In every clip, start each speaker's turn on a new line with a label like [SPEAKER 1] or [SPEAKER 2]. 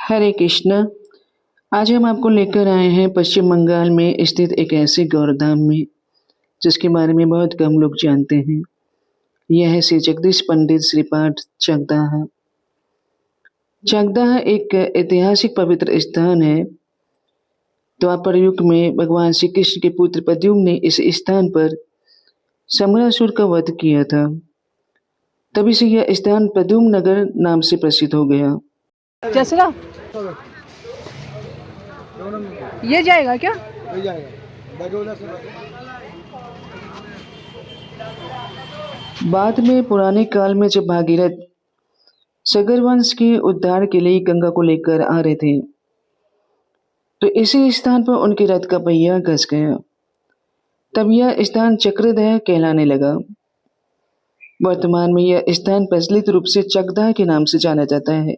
[SPEAKER 1] हरे कृष्णा। आज हम आपको लेकर आए हैं पश्चिम बंगाल में स्थित एक ऐसे गौरधाम में जिसके बारे में बहुत कम लोग जानते हैं। यह है श्री जगदीश पंडित श्रीपाद चाकदाहा। चाकदाहा एक ऐतिहासिक पवित्र स्थान है। द्वापर युग में भगवान श्री कृष्ण के पुत्र प्रद्युम्न ने इस स्थान पर समरासुर का वध किया था। तभी से यह स्थान प्रद्युम्न नगर नाम से प्रसिद्ध हो गया।
[SPEAKER 2] जसरा ये जाएगा क्या?
[SPEAKER 3] ये जाएगा बजोला से।
[SPEAKER 1] बाद में पुराने काल में जब भागीरथ सगर वंश के उद्धार के लिए गंगा को लेकर आ रहे थे तो इसी स्थान पर उनके रथ का पहिया घस गया। तब यह स्थान चक्रधर कहलाने लगा। वर्तमान में यह स्थान प्रचलित रूप से चकदाह के नाम से जाना जाता है।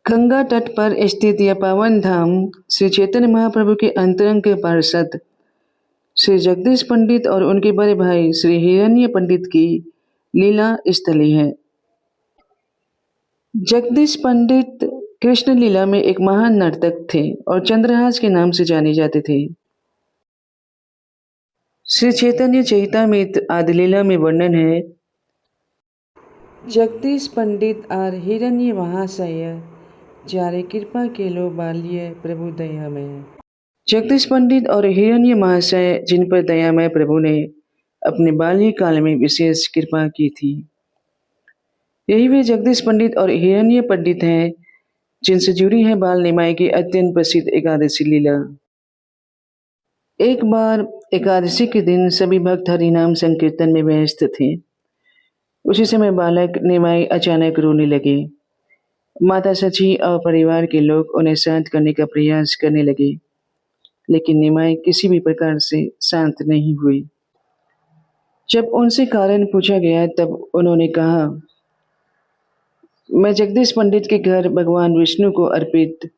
[SPEAKER 1] गंगा तट पर स्थित यह पावन धाम श्री चैतन्य महाप्रभु के अंतरंग के पार्षद श्री जगदीश पंडित और उनके बड़े भाई श्री हिरण्य पंडित की लीला स्थली है। जगदीश पंडित कृष्ण लीला में एक महान नर्तक थे और चंद्रहास के नाम से जाने जाते थे। श्री चैतन्य चैतामृत आदि लीला में वर्णन है, जगदीश पंडित आर हिरण्य महाशय जारे कृपा के लो बाल्य प्रभु दयामय। जगदीश पंडित और हिरण्य महाशय जिन पर दयामय प्रभु ने अपने बाल्यकाल में विशेष कृपा की थी, यही वे जगदीश पंडित और हिरण्य पंडित हैं जिनसे जुड़ी है बाल निमाई की अत्यंत प्रसिद्ध एकादशी लीला। एक बार एकादशी के दिन सभी भक्त हरिनाम संकीर्तन में व्यस्त थे। उसी समय बालक निमाई अचानक रोने लगे। माता सची और परिवार के लोग उन्हें शांत करने का प्रयास करने लगे, लेकिन निमाई किसी भी प्रकार से शांत नहीं हुई। जब उनसे कारण पूछा गया तब उन्होंने कहा, मैं जगदीश पंडित के घर भगवान विष्णु को अर्पित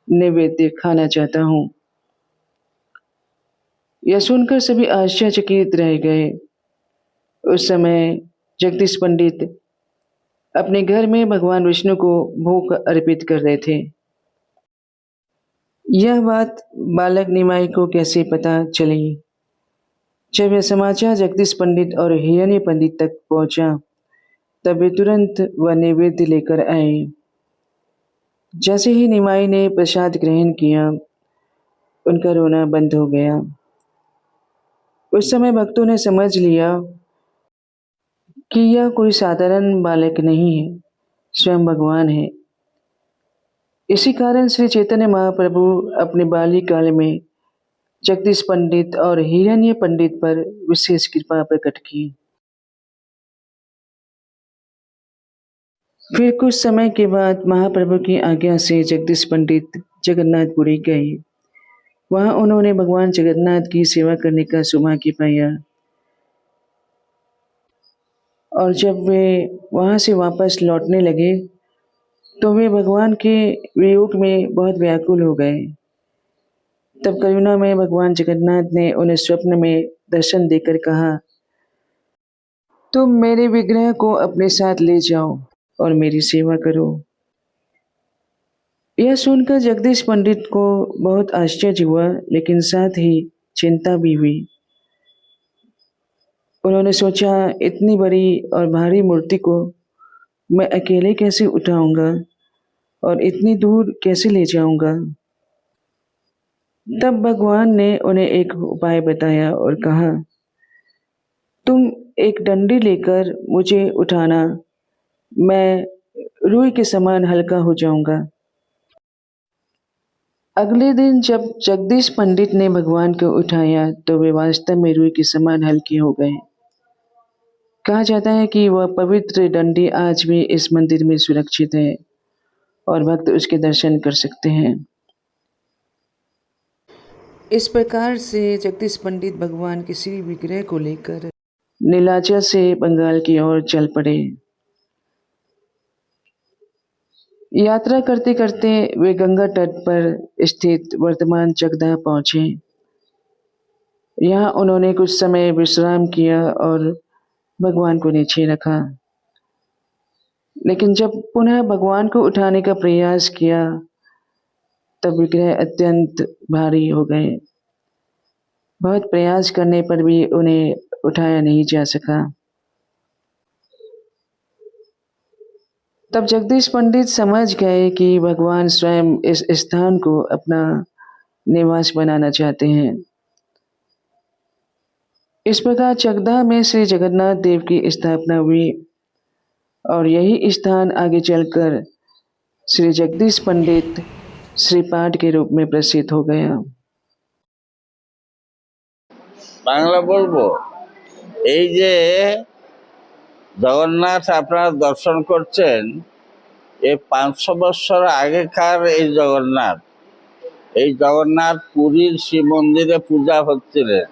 [SPEAKER 1] नैवेद्य खाना चाहता हूँ। यह सुनकर सभी आश्चर्यचकित रह गए। उस समय जगदीश पंडित अपने घर में भगवान विष्णु को भोग अर्पित कर रहे थे। यह बात बालक निमाई को कैसे पता चली? जब यह समाचार जगदीश पंडित और हिरण्य पंडित तक पहुंचा तब वे तुरंत वह नैवेद्य लेकर आए। जैसे ही निमाई ने प्रसाद ग्रहण किया, उनका रोना बंद हो गया। उस समय भक्तों ने समझ लिया कि यह कोई साधारण बालक नहीं है, स्वयं भगवान है। इसी कारण श्री चैतन्य महाप्रभु अपने बाल्यकाल में जगदीश पंडित और हिरण्य पंडित पर विशेष कृपा प्रकट की। फिर कुछ समय के बाद महाप्रभु की आज्ञा से जगदीश पंडित जगन्नाथपुरी गए। वहां उन्होंने भगवान जगन्नाथ की सेवा करने का सौभाग्य पाया और जब वे वहां से वापस लौटने लगे तो वे भगवान के वियोग में बहुत व्याकुल हो गए। तब करुणा में भगवान जगन्नाथ ने उन्हें स्वप्न में दर्शन देकर कहा, तुम मेरे विग्रह को अपने साथ ले जाओ और मेरी सेवा करो। यह सुनकर जगदीश पंडित को बहुत आश्चर्य हुआ, लेकिन साथ ही चिंता भी हुई। उन्होंने सोचा, इतनी बड़ी और भारी मूर्ति को मैं अकेले कैसे उठाऊंगा और इतनी दूर कैसे ले जाऊंगा। तब भगवान ने उन्हें एक उपाय बताया और कहा, तुम एक डंडी लेकर मुझे उठाना, मैं रुई के समान हल्का हो जाऊंगा। अगले दिन जब जगदीश पंडित ने भगवान को उठाया तो वे वास्तव में रुई के समान हल्के हो गए। कहा जाता है कि वह पवित्र डंडी आज भी इस मंदिर में सुरक्षित है और भक्त उसके दर्शन कर सकते हैं। इस प्रकार से जगदीश पंडित भगवान के श्री विग्रह को लेकर नीलाचल से बंगाल की ओर चल पड़े। यात्रा करते करते वे गंगा तट पर स्थित वर्तमान चकदाह पहुंचे। यहाँ उन्होंने कुछ समय विश्राम किया और भगवान को नीचे रखा। लेकिन जब पुनः भगवान को उठाने का प्रयास किया तब विग्रह अत्यंत भारी हो गए। बहुत प्रयास करने पर भी उन्हें उठाया नहीं जा सका। तब जगदीश पंडित समझ गए कि भगवान स्वयं इस स्थान को अपना निवास बनाना चाहते हैं। इस प्रकार चकदा में श्री जगन्नाथ देव की स्थापना हुई और यही स्थान आगे चलकर श्री जगदीश पंडित श्रीपाठ के रूप में प्रसिद्ध हो गया।
[SPEAKER 4] বাংলা বলবো। এই যে জগন্নাথ আপনারা দর্শন করছেন, এই 500 বছর আগেকার এই জগন্নাথ। এই জগন্নাথ পুরীর শিব মন্দিরে পূজা হচ্ছিলেন।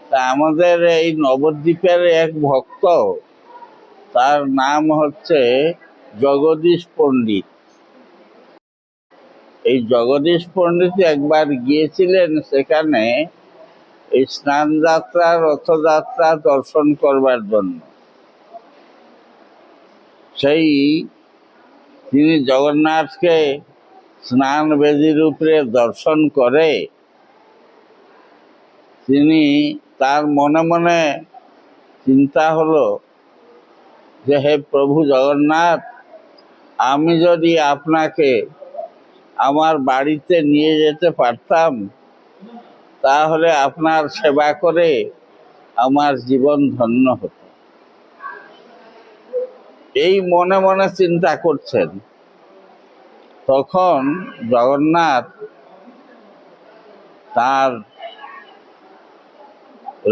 [SPEAKER 4] তা আমাদের এই নবদ্বীপের এক ভক্ত, তার নাম হচ্ছে জগদীশ পণ্ডিত। এই জগদীশ পণ্ডিত একবার গিয়েছিলেন সেখানে এই স্নান যাত্রা, রথযাত্রা দর্শন করবার জন্য। সেই তিনি জগন্নাথকে স্নান বেদির উপরে দর্শন করে তিনি তার মনে মনে চিন্তা হলো যে হে প্রভু জগন্নাথ, আমি যদি আপনাকে আমার বাড়িতে নিয়ে যেতে পারতাম তাহলে আপনার সেবা করে আমার জীবন ধন্য হতো। এই মনে মনে চিন্তা করছেন। তখন জগন্নাথ তার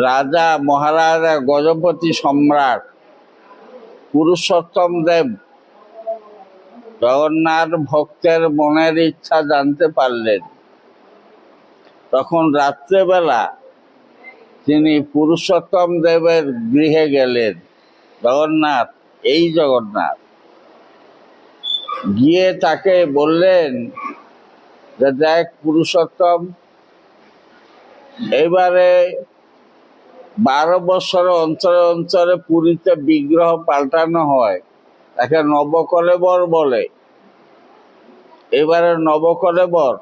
[SPEAKER 4] রাজা মহারাজা গজপতি সম্রাট পুরুষোত্তম দেব জগন্নাথ ভক্তের মনের ইচ্ছা জানতে পারলেন। তখন রাত্রেবেলা তিনি পুরুষোত্তম দেবের গৃহে গেলেন। জগন্নাথ, এই জগন্নাথ গিয়ে তাকে বললেন যে দেখ পুরুষোত্তম, এবারে 12 বছর অন্তরে অন্তরে পুরীতে বিগ্রহ পাল্টানো হয়, তাকে নবকলেবর বলে। এবারে নবকলেবর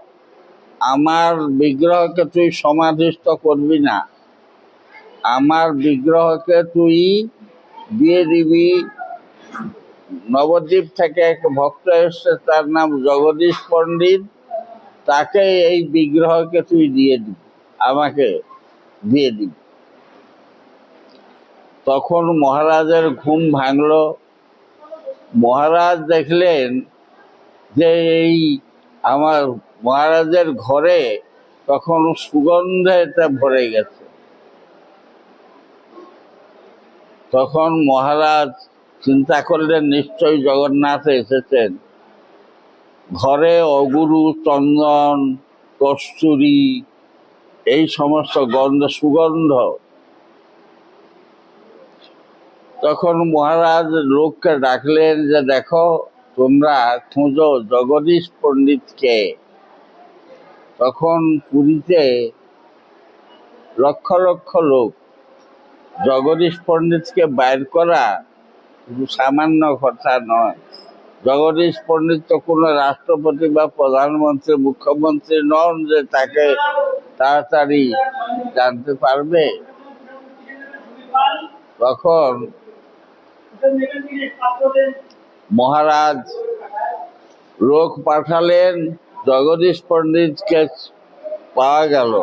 [SPEAKER 4] আমার বিগ্রহকে তুই সমাধিস্থ করবি না, আমার বিগ্রহকে তুই দিয়ে দিবি। নবদ্বীপ থেকে এক ভক্ত এসছে, তার নাম জগদীশ পণ্ডিত, তাকে এই বিগ্রহকে তুই দিয়ে দিবি, আমাকে দিয়ে দিবি। তখন মহারাজের ঘুম ভাঙল। মহারাজ দেখলেন যে এই আমার মহারাজের ঘরে তখন সুগন্ধে ভরে গেছে। তখন মহারাজ চিন্তা করলেন নিশ্চয়ই জগন্নাথ এসেছেন। ঘরে অগুরু, চন্দন, কস্তুরী এই সমস্ত গন্ধ, সুগন্ধ। তখন মহারাজ লোককে ডাকলেন যে দেখো, তোমরা খোঁজো জগদীশ পণ্ডিতকে। তখন পুরীতে লক্ষ লক্ষ লোক। জগদীশ পণ্ডিতকে বাইর করা সামান্য কথা নয়। জগদীশ পণ্ডিত তো কোনো রাষ্ট্রপতি বা প্রধানমন্ত্রী, মুখ্যমন্ত্রী নন যে তাকে তাড়াতাড়ি জানতে পারবে। তখন মহারাজ লোক পাঠালেন, জগদীশ পণ্ডিতকে পাওয়া গেল।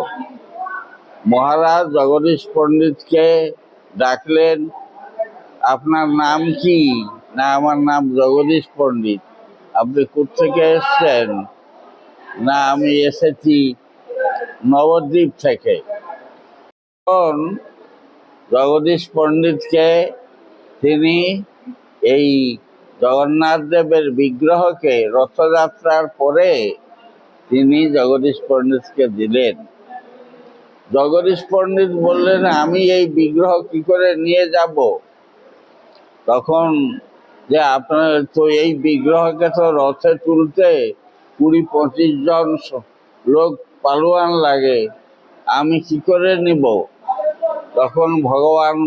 [SPEAKER 4] মহারাজ জগদীশ পণ্ডিতকে ডাকলেন, আপনার নাম কি? না, আমার নাম জগদীশ পণ্ডিত। আপনি কোত্থেকে এসছেন? না, আমি এসেছি নবদ্বীপ থেকে। তখন জগদীশ পণ্ডিতকে তিনি এই জগন্নাথ দেবের বিগ্রহকে রথযাত্রার পরে তিনি জগদীশ পণ্ডিতকে দিলেন। জগদীশ পণ্ডিত বললেন, আমি এই বিগ্রহ কি করে নিয়ে যাব? তখন যে আপনার তো এই বিগ্রহকে তো রথে তুলতে 20-25 জন লোক পালোয়ান লাগে, আমি কি করে নিব? তখন ভগবান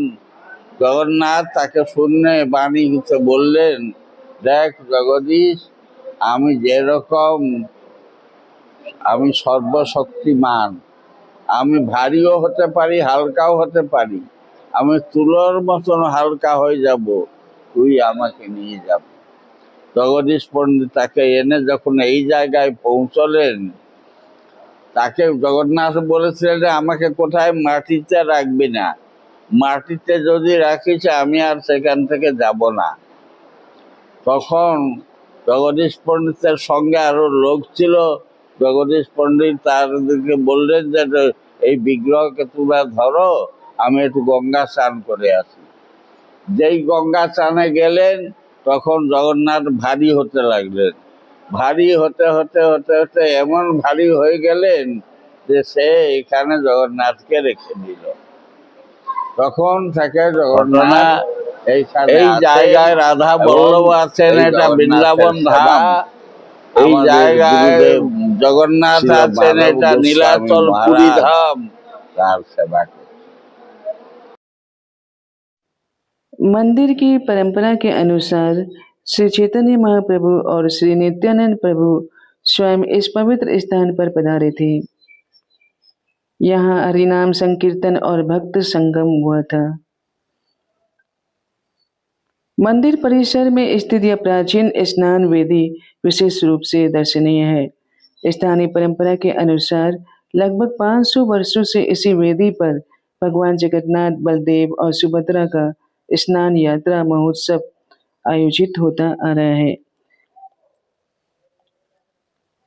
[SPEAKER 4] জগন্নাথ তাকে শুনে বাণী বললেন দেখ জগদীশ, আমি যেরকম, আমি সর্বশক্তিমান, আমি ভারীও হতে পারি, হালকাও হতে পারি। আমি তুলোর মতন হালকা হয়ে যাব, তুই আমাকে নিয়ে যাব। জগদীশ পণ্ডিত তাকে এনে যখন এই জায়গায় পৌঁছলেন, তাকে জগন্নাথ বলেছিলেন যে আমাকে কোথায় মাটিতে রাখবি না, মাটিতে যদি রাখিস আমি আর সেখান থেকে যাব না। তখন জগদীশ পণ্ডিতের সঙ্গে আরো লোক ছিল। জগদীশ পণ্ডিত তাদেরকে বললেন যে এই বিগ্রহকে তোমরা ধরো, আমি একটু গঙ্গা স্নান করে আসি। যেই গঙ্গা স্নানে গেলেন, তখন জগন্নাথ ভারী হতে লাগলেন। ভারী হতে হতে হতে হতে এমন ভারী হয়ে গেলেন যে সে এখানে জগন্নাথকে রেখে দিল। তখন থেকে জগন্নাথ এই জায়গায় রাধা বল্লভ আছেন, এটা বৃন্দাবন ধাম। এই জায়গায় জগন্নাথ আছেন, এটা নীলাচল পুরী ধাম। তার সেবা করে।
[SPEAKER 1] मंदिर की परंपरा के अनुसार श्री चैतन्य महाप्रभु और श्री नित्यानंद प्रभु स्वयं इस पवित्र स्थान पर पधारे थे। यहाँ हरिनाम संकीर्तन और भक्त संगम हुआ था। मंदिर परिसर में स्थित यह प्राचीन स्नान वेदी विशेष रूप से दर्शनीय है। स्थानीय परंपरा के अनुसार लगभग 500 वर्षों से इसी वेदी पर भगवान जगन्नाथ, बलदेव और सुभद्रा का स्नान यात्रा महोत्सव आयोजित होता आ रहा है।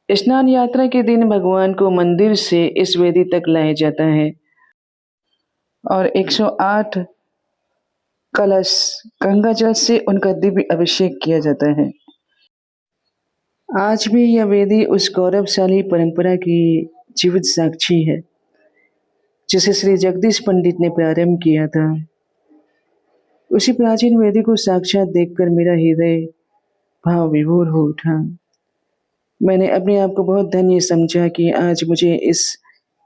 [SPEAKER 1] स्नान यात्रा के दिन भगवान को मंदिर से इस वेदी तक लाया जाता है और 108 कलश गंगाजल से उनका दिव्य अभिषेक किया जाता है। आज भी यह वेदी उस गौरवशाली परंपरा की जीवित साक्षी है जिसे श्री जगदीश पंडित ने प्रारंभ किया था। उसी प्राचीन वेदी को साक्षात देखकर मेरा हृदय भाव विभोर हो उठा। मैंने अपने आप को बहुत धन्य समझा कि आज मुझे इस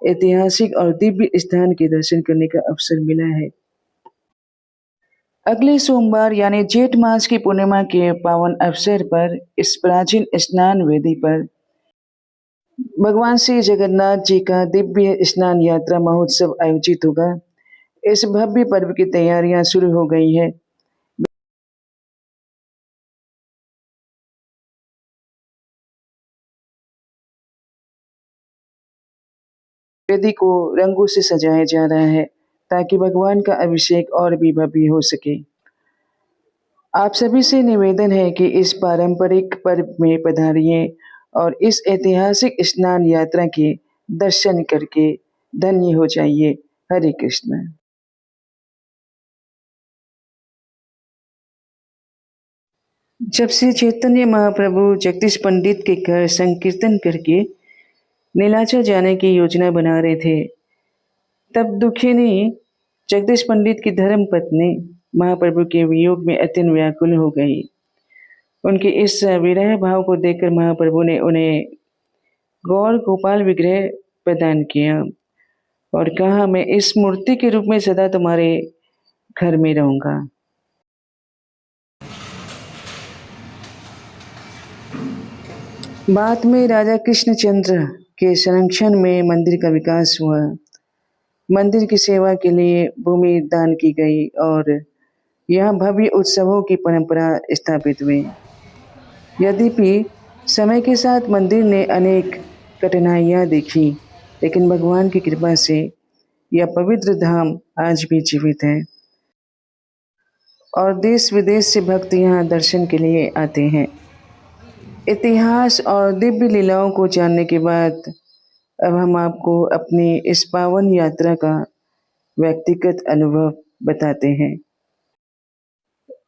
[SPEAKER 1] ऐतिहासिक और दिव्य स्थान के दर्शन करने का अवसर मिला है। अगले सोमवार यानी जेठ मास की पूर्णिमा के पावन अवसर पर इस प्राचीन स्नान वेदी पर भगवान श्री जगन्नाथ जी का दिव्य स्नान यात्रा महोत्सव आयोजित होगा। इस भव्य पर्व की तैयारियां शुरू हो गई है। वेदी को रंगों से सजाया जा रहा है ताकि भगवान का अभिषेक और भी भव्य हो सके। आप सभी से निवेदन है कि इस पारंपरिक पर्व में पधारिए और इस ऐतिहासिक स्नान यात्रा के दर्शन करके धन्य हो जाइए। हरे कृष्ण। जब श्री चैतन्य महाप्रभु जगदीश पंडित के घर संकीर्तन करके नीलाचल जाने की योजना बना रहे थे, तब दुखिनी जगदीश पंडित की धर्म पत्नी महाप्रभु के वियोग में अत्यंत व्याकुल हो गई। उनके इस विरह भाव को देखकर महाप्रभु ने उन्हें गौर गोपाल विग्रह प्रदान किया और कहा, मैं इस मूर्ति के रूप में सदा तुम्हारे घर में रहूंगा। बाद में राजा कृष्णचंद्र के संरक्षण में मंदिर का विकास हुआ। मंदिर की सेवा के लिए भूमि दान की गई और यहाँ भव्य उत्सवों की परंपरा स्थापित हुई। यद्यपि समय के साथ मंदिर ने अनेक कठिनाइयाँ देखी, लेकिन भगवान की कृपा से यह पवित्र धाम आज भी जीवित है और देश विदेश से भक्त यहाँ दर्शन के लिए आते हैं। इतिहास और दिव्य लीलाओं को जानने के बाद अब हम आपको अपनी इस पावन यात्रा का व्यक्तिगत अनुभव बताते हैं।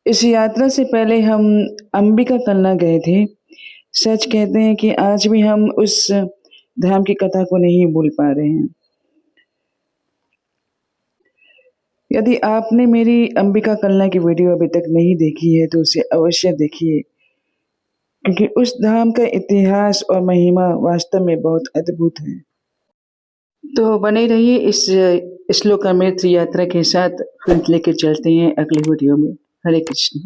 [SPEAKER 1] इस यात्रा से पहले हम अंबिका कलना गए थे। सच कहते हैं कि आज भी हम उस धाम की कथा को नहीं भूल पा रहे हैं। यदि आपने मेरी अंबिका कलना की वीडियो अभी तक नहीं देखी है तो उसे अवश्य देखिए, क्योंकि उस धाम का इतिहास और महिमा वास्तव में बहुत अद्भुत है। तो बने रहिए इस श्लोकामृत यात्रा के साथ। फिर लेकर चलते हैं अगले वीडियो में। हरे कृष्ण।